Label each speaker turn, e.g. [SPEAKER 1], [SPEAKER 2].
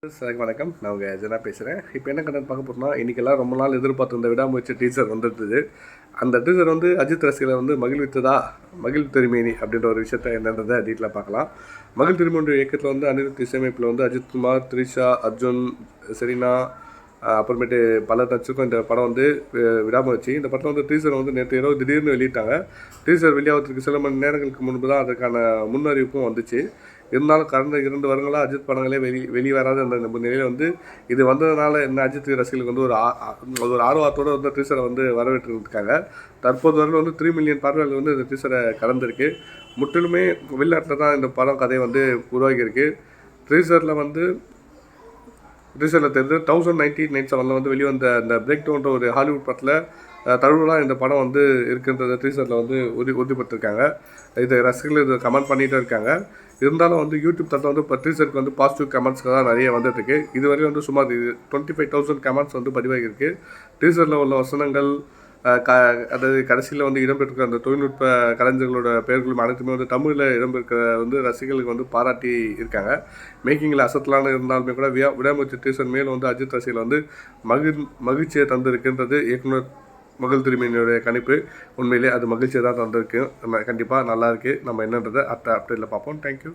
[SPEAKER 1] வணக்கம். நான் உங்கள் ஜனா பேசுகிறேன். இப்போ என்ன கண்டென்ட் பார்க்க போகிறோம்னா, இன்றைக்கெல்லாம் ரொம்ப நாள் எதிர்பார்த்து இந்த விடாமுயற்சி டீசர் வந்துருந்தது. அந்த டீசர் வந்து அஜித் ரசிகரை வந்து மகிழ்வித்ததா, மகிழ் திருமேனி அப்படின்ற ஒரு விஷயத்தை என்னன்றதை டீட்டெயிலாக பார்க்கலாம். மகிழ் திருமேனி இயக்கத்தில் வந்து அனிருத் இசையமைப்பில் வந்து அஜித் குமார், த்ரிஷா, அர்ஜுன், செரீனா, அப்புறமேட்டு பல நட்சத்திரம் இந்த படம் வந்து விடாமுயற்சி. இந்த படத்தில் வந்து டீசர் வந்து நேற்று இரவு திடீர்னு வெளியிட்டாங்க. டீசர் வெளியாகிறதுக்கு சில மணி நேரங்களுக்கு முன்பு தான் அதுக்கான முன்னறிவிப்பும் வந்துச்சு. இருந்தாலும் கடந்த 2 வருடங்களாக அஜித் படங்களே வெளிவராத அந்த நிலையில் வந்து இது வந்ததுனால என்ன அஜித் ரசிகர்களுக்கு வந்து ஒரு ஆர்வத்தோடு வந்து டீசரை வந்து வரவேற்றுருக்காங்க. தற்போது வரையில் வந்து 3 மில்லியன் பார்வைகள் வந்து இந்த டீசரை கடந்திருக்கு. முற்றிலுமே வெளிநாட்டில் தான் இந்த படம் கதை வந்து உருவாகியிருக்கு. டீசரில் தெரிஞ்சு 1997 வந்து வெளிவந்த அந்த பிரேக் டவுன்ற ஒரு ஹாலிவுட் படத்தில் தழுவலாம் இந்த படம் வந்து இருக்குன்றத டீசரில் வந்து உறுதிப்படுத்திருக்காங்க. இதை ரசிகர்கள் இதை கமெண்ட் பண்ணிகிட்டே இருக்காங்க. இருந்தாலும் வந்து யூடியூப் தட்டில் வந்து இப்போ டீசருக்கு வந்து பாசிட்டிவ் கமெண்ட்ஸ் தான் நிறைய வந்துட்டுருக்கு. இதுவரையும் வந்து சுமார் 25,000 கமெண்ட்ஸ் வந்து பதிவாகியிருக்கு. டீசரில் உள்ள வசனங்கள் அதாவது கடைசியில் வந்து இடம்பெற்றிருக்க அந்த தொழில்நுட்ப கலைஞர்களோட பெயர்களும் அனைத்துமே வந்து தமிழில் இடம்பெற்ற வந்து ரசிகர்களுக்கு வந்து பாராட்டி இருக்காங்க. மேக்கிங்கில் அசத்தலான இருந்தாலுமே கூட விடாமுயற்சி டீசர் மேலும் வந்து அஜித் ரசிகர்கள் வந்து மகிழ்ச்சியை தந்திருக்குன்றது இயக்குனர் மகிழ் திருமேனியோடைய கணிப்பு. உண்மையிலே அது மகிழ்ச்சியை தான் தந்திருக்கு. கண்டிப்பாக நல்லாயிருக்கு. நம்ம என்னன்றதை அடுத்த அப்டேட்டில் பார்ப்போம். தேங்க்யூ.